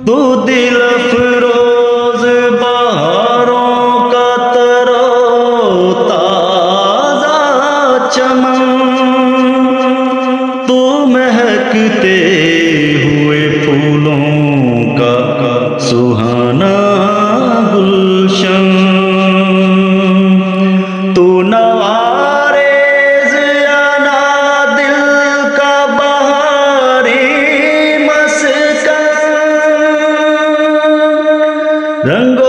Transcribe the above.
तू दिल अफरोज बहारों का तरोताजा चमन, तू महकते हुए फूलों का सुहाना गुलशन, तू नवारेज़ अना दिल का बहारी मस्कन, रंगो